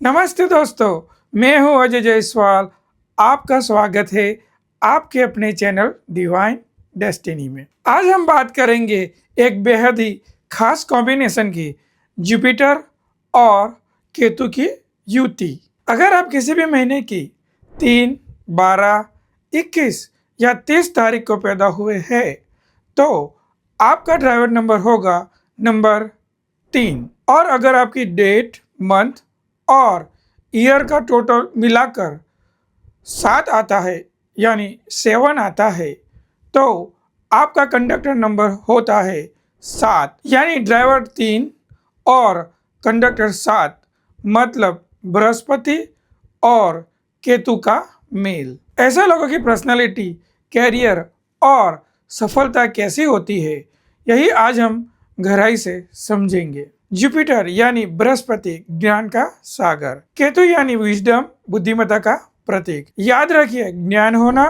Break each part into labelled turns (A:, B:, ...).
A: नमस्ते दोस्तों, मैं हूं अजय जायसवाल। आपका स्वागत है आपके अपने चैनल डिवाइन डेस्टिनी में। आज हम बात करेंगे एक बेहद ही खास कॉम्बिनेशन की, जुपिटर और केतु की युति। अगर आप किसी भी महीने की 3, 12, 21 या 30 तारीख को पैदा हुए हैं तो आपका ड्राइवर नंबर होगा नंबर 3। और अगर आपकी डेट, मंथ और ईयर का टोटल मिलाकर 7 आता है, यानी 7 आता है, तो आपका कंडक्टर नंबर होता है 7, यानी ड्राइवर 3 और कंडक्टर 7, मतलब बृहस्पति और केतु का मेल। ऐसे लोगों की पर्सनालिटी, कैरियर और सफलता कैसी होती है, यही आज हम गहराई से समझेंगे। जुपिटर यानी बृहस्पति ज्ञान का सागर, केतु यानी विजडम बुद्धिमत्ता का प्रतीक। याद रखिए, ज्ञान होना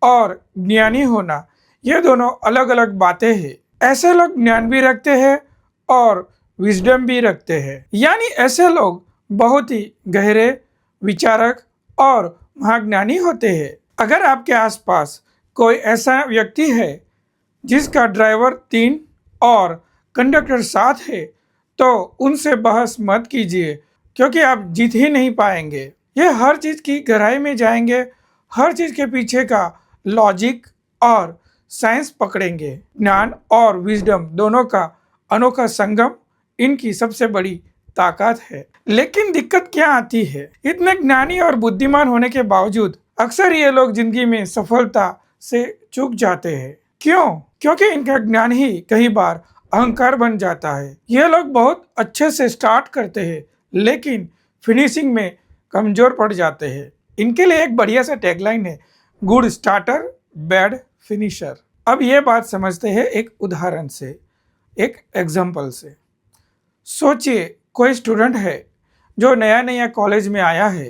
A: और ज्ञानी होना ये दोनों अलग अलग बातें हैं। ऐसे लोग ज्ञान भी रखते हैं और विजडम भी रखते हैं, यानी ऐसे लोग बहुत ही गहरे विचारक और महाज्ञानी होते हैं। अगर आपके आसपास कोई ऐसा व्यक्ति है जिसका ड्राइवर 3 और कंडक्टर 7 है तो उनसे बहस मत कीजिए, क्योंकि आप जीत ही नहीं पाएंगे। ये हर चीज़ की गहराई में जाएंगे, हर चीज़ के पीछे का लॉजिक और साइंस पकड़ेंगे। ज्ञान और विजडम दोनों का अनोखा संगम इनकी सबसे बड़ी ताकत है। लेकिन दिक्कत क्या आती है, इतने ज्ञानी और बुद्धिमान होने के बावजूद अक्सर ये लोग जिंदगी में सफलता से चूक जाते हैं। क्यों? क्योंकि इनका ज्ञान ही कई बार अहंकार बन जाता है। ये लोग बहुत अच्छे से स्टार्ट करते हैं लेकिन फिनिशिंग में कमजोर पड़ जाते हैं। इनके लिए एक बढ़िया सा टैगलाइन है, गुड स्टार्टर बैड फिनिशर। अब ये बात समझते हैं एक उदाहरण से, एक एग्जाम्पल से। सोचिए, कोई स्टूडेंट है जो नया नया कॉलेज में आया है।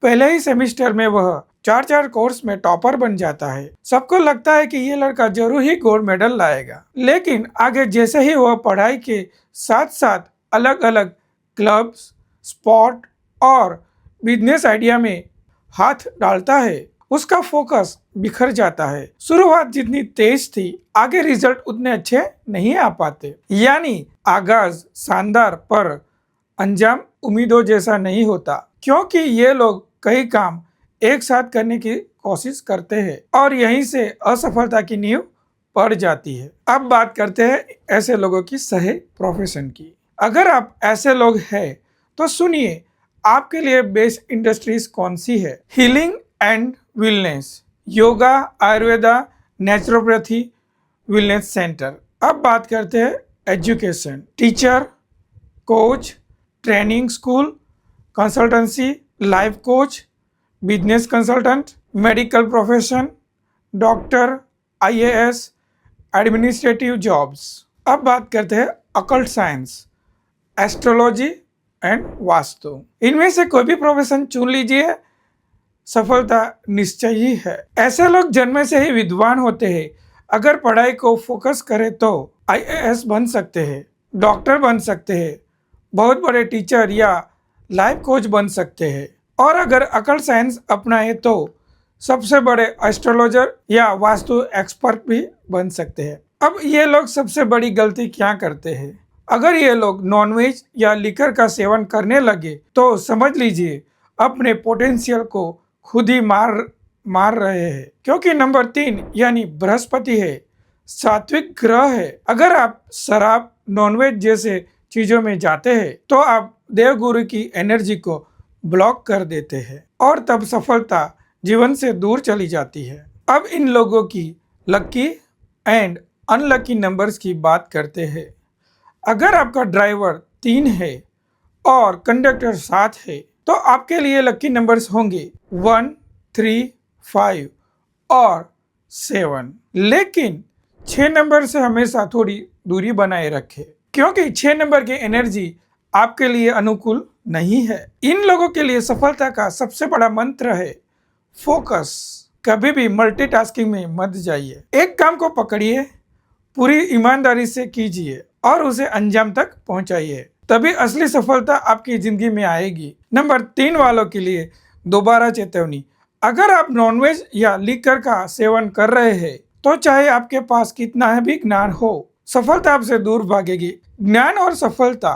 A: पहले ही सेमेस्टर में वह 4 कोर्स में टॉपर बन जाता है। सबको लगता है कि ये लड़का जरूर ही गोल्ड मेडल लाएगा, लेकिन आगे जैसे ही वह पढ़ाई के साथ साथ अलग अलग क्लब्स, स्पोर्ट और बिजनेस आइडिया में हाथ डालता है, उसका फोकस बिखर जाता है। शुरुआत जितनी तेज थी, आगे रिजल्ट उतने अच्छे नहीं आ पाते। यानी आगाज शानदार पर अंजाम उम्मीदों जैसा नहीं होता, क्योंकि ये लोग कई काम एक साथ करने की कोशिश करते हैं और यहीं से असफलता की नींव पड़ जाती है। अब बात करते हैं ऐसे लोगों की सही प्रोफेशन की। अगर आप ऐसे लोग हैं तो सुनिए, आपके लिए बेस्ट इंडस्ट्रीज कौन सी है। Healing and wellness, yoga, Ayurveda, naturopathy, wellness centre. अब बात करते हैं education, teacher, coach, training school, consultancy, life coach, business consultant, medical profession, doctor, IAS, administrative jobs. अब बात करते हैं occult science, astrology and vastu. इनमें से कोई भी प्रोफेशन चुन लीजिए, सफलता निश्चय ही है। ऐसे लोग जन्म से ही विद्वान होते हैं। अगर पढ़ाई को फोकस करें तो आईएएस बन सकते हैं, डॉक्टर बन सकते हैं, बहुत बड़े टीचर या लाइफ कोच बन सकते हैं। और अगर अकल साइंस अपनाए तो सबसे बड़े एस्ट्रोलॉजर या वास्तु एक्सपर्ट भी बन सकते हैं। अब ये लोग सबसे बड़ी गलती क्या करते हैं? अगर ये लोग नॉनवेज या लिकर का सेवन करने लगे तो समझ लीजिए अपने पोटेंशियल को खुद ही मार रहे हैं, क्योंकि नंबर 3 यानी बृहस्पति है, सात्विक ग्रह है। अगर आप शराब, नॉनवेज जैसे चीजों में जाते हैं तो आप देवगुरु की एनर्जी को ब्लॉक कर देते हैं और तब सफलता जीवन से दूर चली जाती है। अब इन लोगों की लकी एंड अनलकी नंबर्स की बात करते हैं। अगर आपका ड्राइवर 3 है और कंडक्टर 7 है तो आपके लिए लकी नंबर्स होंगे 1, 3, 5 और 7। लेकिन 6 नंबर से हमेशा थोड़ी दूरी बनाए रखें, क्योंकि 6 नंबर की एनर्जी आपके लिए अनुकूल नहीं है। इन लोगों के लिए सफलता का सबसे बड़ा मंत्र है फोकस। कभी भी मल्टीटास्किंग में मत जाइए। एक काम को पकड़िए, पूरी ईमानदारी से कीजिए और उसे अंजाम तक पहुंचाइए। तभी असली सफलता आपकी जिंदगी में आएगी। नंबर 3 वालों के लिए दोबारा चेतावनी, अगर आप नॉनवेज या लिकर का सेवन कर रहे हैं तो चाहे आपके पास कितना भी ज्ञान हो, सफलता आपसे दूर भागेगी। ज्ञान और सफलता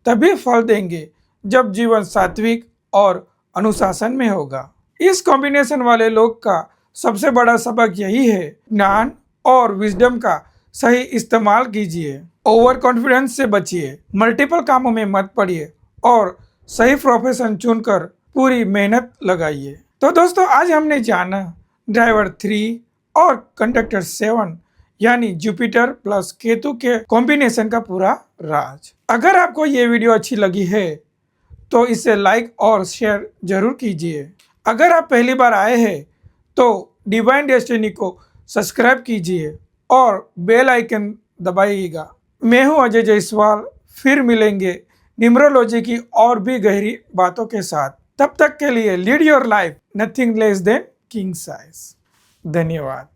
A: तभी फल देंगे जब जीवन सात्विक और अनुशासन में होगा। इस कॉम्बिनेशन वाले लोग का सबसे बड़ा सबक यही है, ज्ञान और विजडम का सही इस्तेमाल कीजिए, ओवर कॉन्फिडेंस से बचिए, मल्टीपल कामों में मत पड़िए और सही प्रोफेशन चुनकर पूरी मेहनत लगाइए। तो दोस्तों, आज हमने जाना ड्राइवर 3 और कंडक्टर 7 यानी जुपिटर प्लस केतु के कॉम्बिनेशन का पूरा राज। अगर आपको ये वीडियो अच्छी लगी है तो इसे लाइक और शेयर जरूर कीजिए। अगर आप पहली बार आए हैं तो डिवाइन डेस्टिनी को सब्सक्राइब कीजिए और बेल आइकन दबाइएगा। मैं हूं अजय जायसवाल, फिर मिलेंगे न्यूमरोलॉजी की और भी गहरी बातों के साथ। तब तक के लिए lead your life nothing less than king size. धन्यवाद।